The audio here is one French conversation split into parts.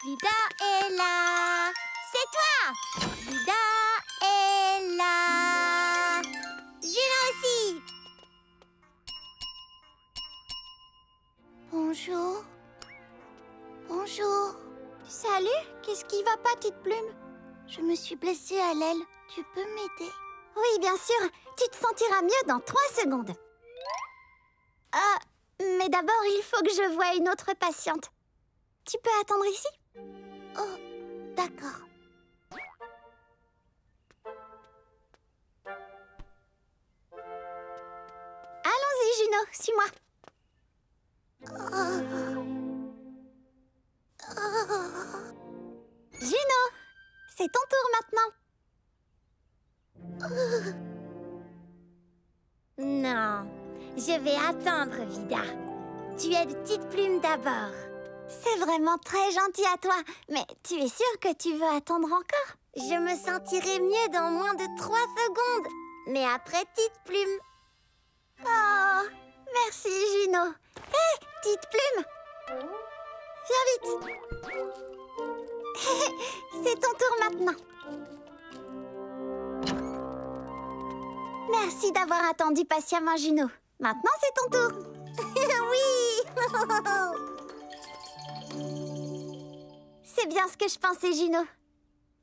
Vida est là. C'est toi. Vida est là. Juno aussi. Bonjour. Bonjour. Salut, qu'est-ce qui va pas, petite plume? Je me suis blessée à l'aile. Tu peux m'aider? Oui, bien sûr. Tu te sentiras mieux dans 3 secondes. Mais d'abord, il faut que je voie une autre patiente. Tu peux attendre ici? Oh, d'accord. Allons-y, Juno, suis-moi. Juno, c'est ton tour maintenant. Non, je vais attendre, Vida. Tu aides Petite Plume d'abord. C'est vraiment très gentil à toi, mais tu es sûre que tu veux attendre encore? Je me sentirai mieux dans moins de 3 secondes, mais après Petite Plume. Oh, merci, Juno. Hé, Petite Plume! Viens vite. C'est ton tour maintenant. Merci d'avoir attendu patiemment, Juno. Maintenant, c'est ton tour. Oui. C'est bien ce que je pensais, Juno.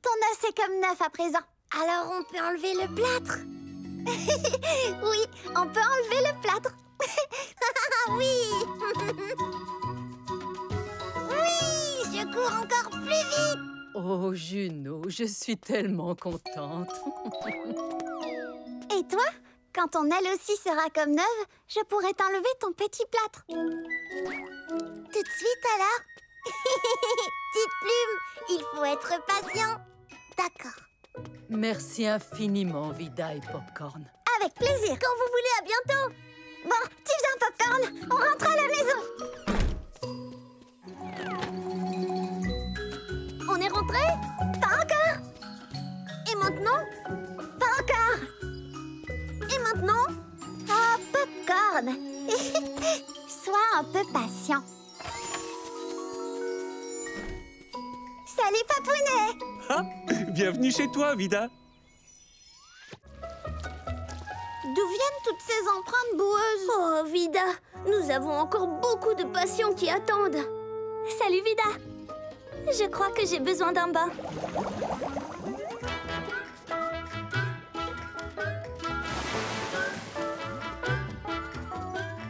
Ton os est comme neuf à présent. Alors, on peut enlever le plâtre? Oui, on peut enlever le plâtre. Oui. Oui, je cours encore plus vite. Oh, Juno, je suis tellement contente. Et toi, quand ton aile aussi sera comme neuve, je pourrai t'enlever ton petit plâtre. Tout de suite alors? Petite Plume, il faut être patient. D'accord. Merci infiniment, Vida et Popcorn. Avec plaisir. Quand vous voulez, à bientôt. Bon, tu viens, Popcorn. On rentre à la maison. On est rentré? Pas encore. Et maintenant? Pas encore. Et maintenant? Oh, Popcorn. Sois un peu patient. Salut, Papounet. Ah, bienvenue chez toi, Vida. D'où viennent toutes ces empreintes boueuses? Oh, Vida, nous avons encore beaucoup de patients qui attendent. Salut, Vida. Je crois que j'ai besoin d'un bain.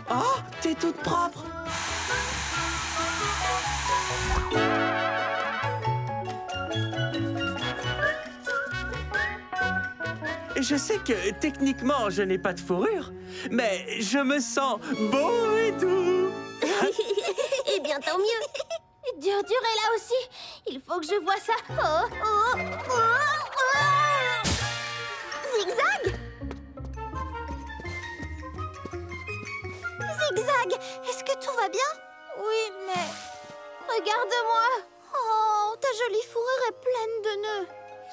Oh, t'es toute propre. Je sais que techniquement je n'ai pas de fourrure, mais je me sens beau et doux. Eh bien, tant mieux. Dur est là aussi. Il faut que je voie ça. Oh, oh, oh, oh. Zigzag. Zigzag, est-ce que tout va bien? Oui, mais... Regarde-moi. Oh, ta jolie fourrure est pleine de nœuds.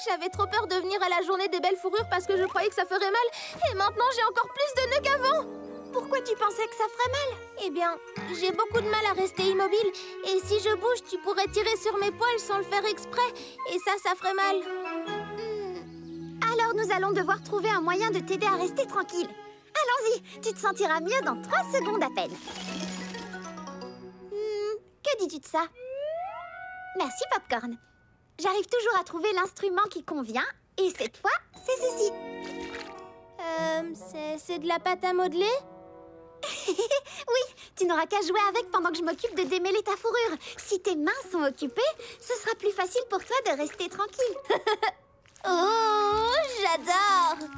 J'avais trop peur de venir à la journée des belles fourrures parce que je croyais que ça ferait mal. Et maintenant, j'ai encore plus de nœuds qu'avant. Pourquoi tu pensais que ça ferait mal? Eh bien, j'ai beaucoup de mal à rester immobile. Et si je bouge, tu pourrais tirer sur mes poils sans le faire exprès. Et ça ferait mal. Alors, nous allons devoir trouver un moyen de t'aider à rester tranquille. Allons-y, tu te sentiras mieux dans 3 secondes à peine. Que dis-tu de ça? Merci, Popcorn. J'arrive toujours à trouver l'instrument qui convient. Et cette fois, c'est ceci. C'est de la pâte à modeler? Oui, tu n'auras qu'à jouer avec pendant que je m'occupe de démêler ta fourrure. Si tes mains sont occupées, ce sera plus facile pour toi de rester tranquille. Oh, j'adore!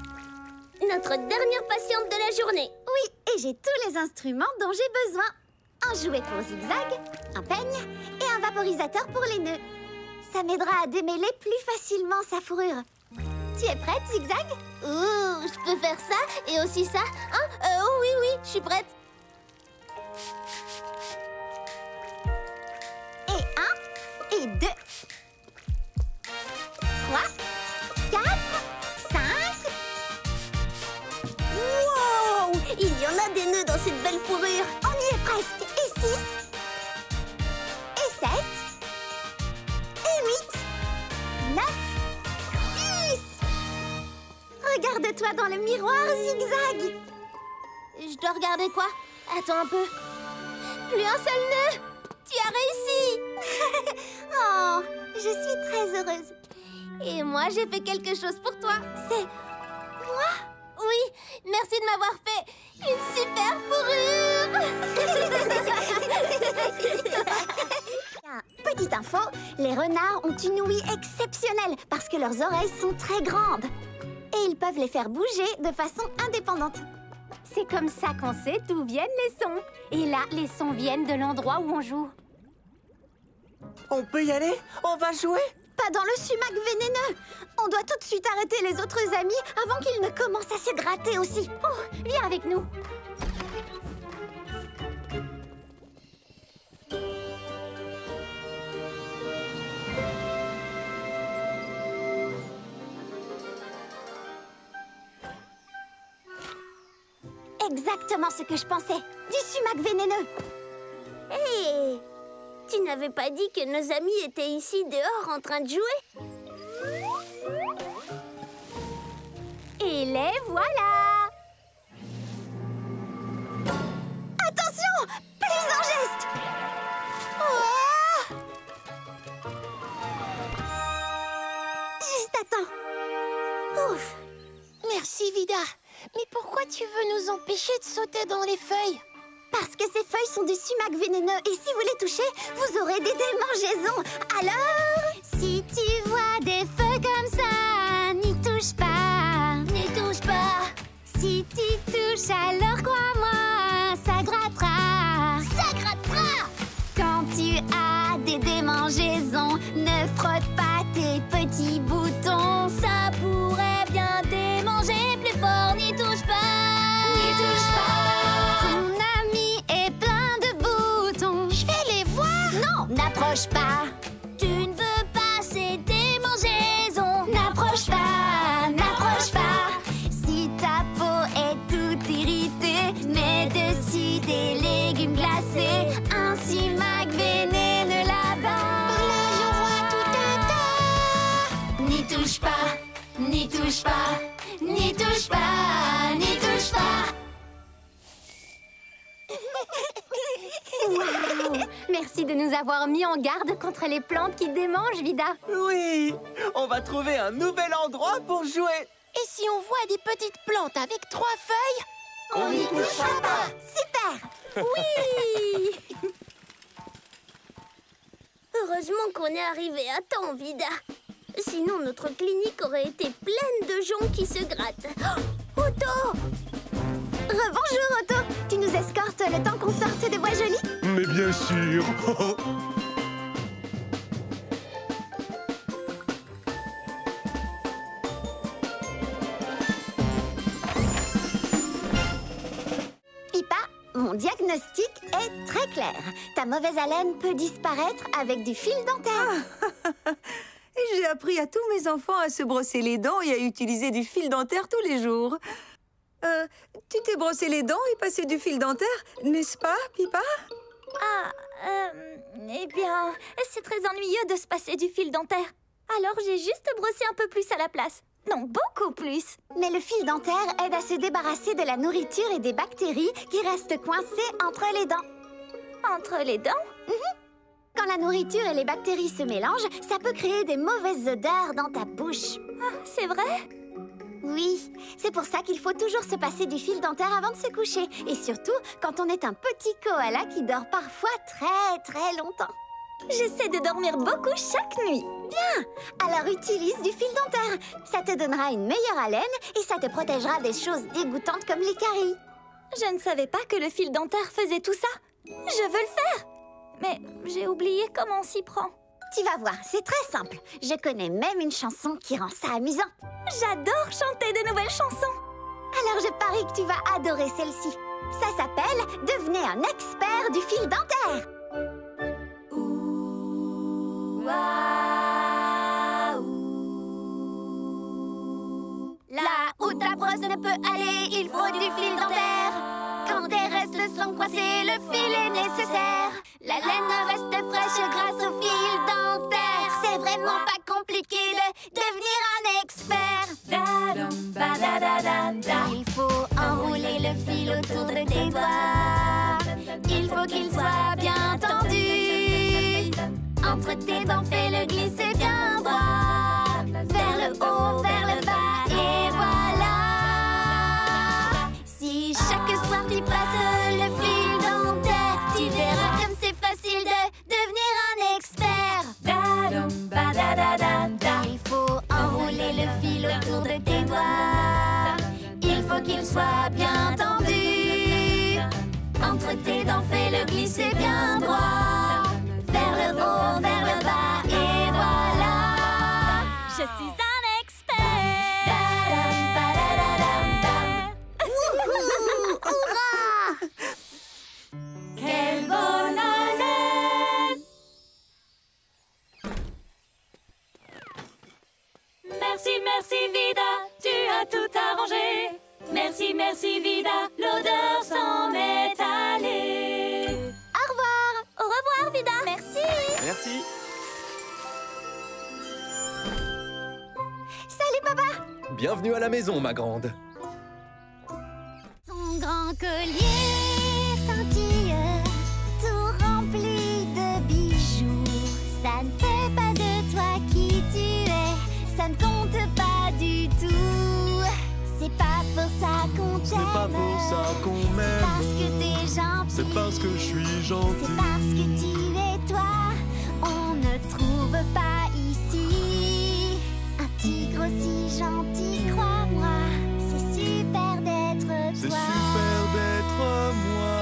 Notre dernière patiente de la journée. Oui, et j'ai tous les instruments dont j'ai besoin. Un jouet pour Zigzag, un peigne et un vaporisateur pour les nœuds. Ça m'aidera à démêler plus facilement sa fourrure. Tu es prête, Zigzag? Je peux faire ça et aussi ça. Hein? Oh oui, je suis prête. Et 1, et 2, 3, 4, 5. Wow! Il y en a des nœuds dans cette belle fourrure. On y est presque. Et 6, et 7, Regarde-toi dans le miroir, Zigzag. Je dois regarder quoi? Attends un peu. Plus un seul nœud. Tu as réussi. Oh, je suis très heureuse. Et moi, j'ai fait quelque chose pour toi. C'est... moi? Oui, merci de m'avoir fait une super fourrure. Petite info, les renards ont une ouïe exceptionnelle parce que leurs oreilles sont très grandes. Et ils peuvent les faire bouger de façon indépendante. C'est comme ça qu'on sait d'où viennent les sons. Et là, les sons viennent de l'endroit où on joue. On peut y aller? On va jouer? Pas dans le sumac vénéneux. On doit tout de suite arrêter les autres amis avant qu'ils ne commencent à se gratter aussi. Oh, viens avec nous. Exactement ce que je pensais. Du sumac vénéneux. Hé! Tu n'avais pas dit que nos amis étaient ici dehors en train de jouer? Et les voilà! Attention! Plus un geste! Oh! Juste à temps. Ouf! Merci, Vida. Mais pourquoi tu veux nous empêcher de sauter dans les feuilles? Parce que ces feuilles sont du sumac vénéneux et si vous les touchez, vous aurez des démangeaisons. Alors, si tu vois des feuilles comme ça, n'y touche pas. N'y touche pas. Si tu touches, alors crois-moi, ça grattera. Ça grattera. Quand tu as des démangeaisons, ne frotte pas tes petits boutons. Ça pourrait bien démanger plus fort. N'y touche pas. N'y touche pas. Ton ami est plein de boutons. Je vais les voir. Non, n'approche pas. Tu ne veux pas ces démangeaisons. N'approche pas, n'approche pas. Si ta peau est toute irritée, mets dessus des légumes glacés. Un sumac vénéneux là-bas. Par là, j'en vois tout un tas. N'y touche pas, n'y touche pas, n'y touche pas, n'y touche pas. Waouh! Merci de nous avoir mis en garde contre les plantes qui démangent, Vida. Oui! On va trouver un nouvel endroit pour jouer! Et si on voit des petites plantes avec 3 feuilles? On n'y touchera pas. Super. Oui! Heureusement qu'on est arrivé à temps, Vida. Sinon, notre clinique aurait été pleine de gens qui se grattent. Oh, Otto! Rebonjour, Otto. Tu nous escortes le temps qu'on sorte de Bois Joli? Mais bien sûr. Pipa, mon diagnostic est très clair. Ta mauvaise haleine peut disparaître avec du fil dentaire. Et j'ai appris à tous mes enfants à se brosser les dents et à utiliser du fil dentaire tous les jours. Tu t'es brossé les dents et passé du fil dentaire, n'est-ce pas, Pipa? Eh bien, c'est très ennuyeux de se passer du fil dentaire. Alors j'ai juste brossé un peu plus à la place. Non, beaucoup plus. Mais le fil dentaire aide à se débarrasser de la nourriture et des bactéries qui restent coincées entre les dents. Entre les dents? Quand la nourriture et les bactéries se mélangent, ça peut créer des mauvaises odeurs dans ta bouche. C'est vrai? Oui, c'est pour ça qu'il faut toujours se passer du fil dentaire avant de se coucher. Et surtout, quand on est un petit koala qui dort parfois très longtemps. J'essaie de dormir beaucoup chaque nuit. Bien! Alors utilise du fil dentaire. Ça te donnera une meilleure haleine et ça te protégera des choses dégoûtantes comme les caries. Je ne savais pas que le fil dentaire faisait tout ça. Je veux le faire. Mais j'ai oublié comment on s'y prend. Tu vas voir, c'est très simple. Je connais même une chanson qui rend ça amusant. J'adore chanter de nouvelles chansons. Alors je parie que tu vas adorer celle-ci. Ça s'appelle « Devenez un expert du fil dentaire ». Là où ta brosse ne peut aller, il faut du fil dentaire. Quand tes restes sont coincés, le fil est nécessaire. La laine reste fraîche grâce au fil dentaire. C'est vraiment pas compliqué de devenir un expert. Da-dum, ba-da-da-da. autour de tes doigts. Il faut qu'il soit bien tendu. Entre tes dents, fais-le glisser bien droit. Vers le haut, vers le bas, et voilà. Si chaque soir tu passes le fil dentaire, tu verras comme c'est facile de devenir un expert. Il faut enrouler le fil autour de tes doigts. Il faut qu'il soit bien tendu. Entre tes dents, fais-le glisser bien droit. Vers le haut, vers le bas, et voilà. Je suis un expert. Quelle bonne année! Merci, merci Vida, tu as tout arrangé. Merci, merci Vida, l'odeur s'en est allée. Au revoir! Au revoir Vida. Merci. Merci. Salut papa! Bienvenue à la maison, ma grande. Son grand collier scintille, tout rempli de bijoux. Ça ne fait pas de toi qui tu es, ça ne compte pas du tout. C'est pas pour ça qu'on t'aime. C'est pas pour ça qu'on C'est m'aime. parce que t'es gentil. C'est parce que je suis C'est gentil. parce que tu es toi. On ne trouve pas ici un tigre aussi gentil, crois-moi. C'est super d'être C'est toi. super d'être moi.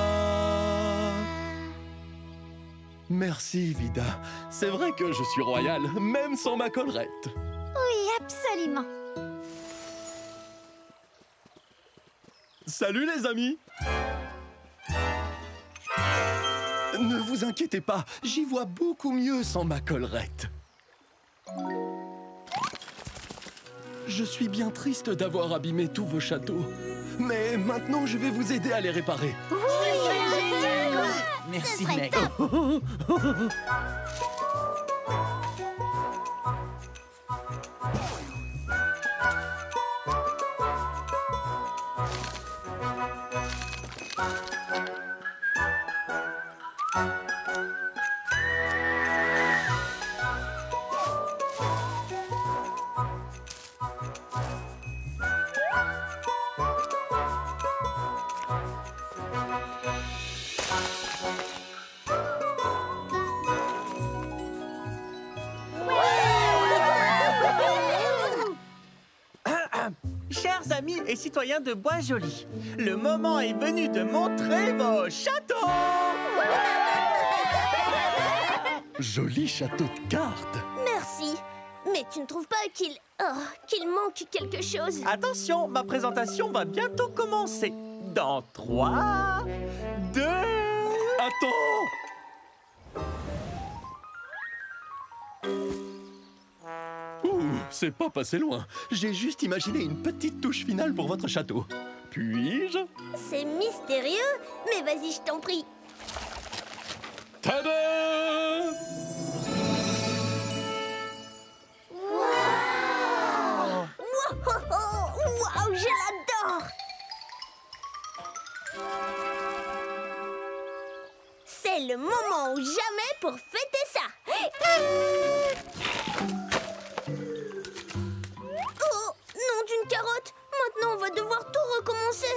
Merci, Vida. C'est vrai que je suis royal, même sans ma collerette. Oui, absolument. Salut, les amis. Ne vous inquiétez pas, j'y vois beaucoup mieux sans ma collerette. Je suis bien triste d'avoir abîmé tous vos châteaux. Mais maintenant, je vais vous aider à les réparer. Merci, serait mec. Chers amis et citoyens de Bois-Joli, le moment est venu de montrer vos châteaux. Joli château de cartes. Merci. Mais tu ne trouves pas qu'il manque quelque chose? Attention, ma présentation va bientôt commencer. Dans 3, 2... Attends! Ouh, c'est pas passé loin. J'ai juste imaginé une petite touche finale pour votre château. Puis-je? C'est mystérieux, mais vas-y, je t'en prie. Tada! Waouh, je l'adore! C'est le moment ou jamais pour fêter ça! Oh, nom d'une carotte! Maintenant, on va devoir tout recommencer!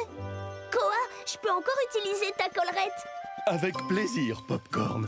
Koa, je peux encore utiliser ta collerette? Avec plaisir, Popcorn.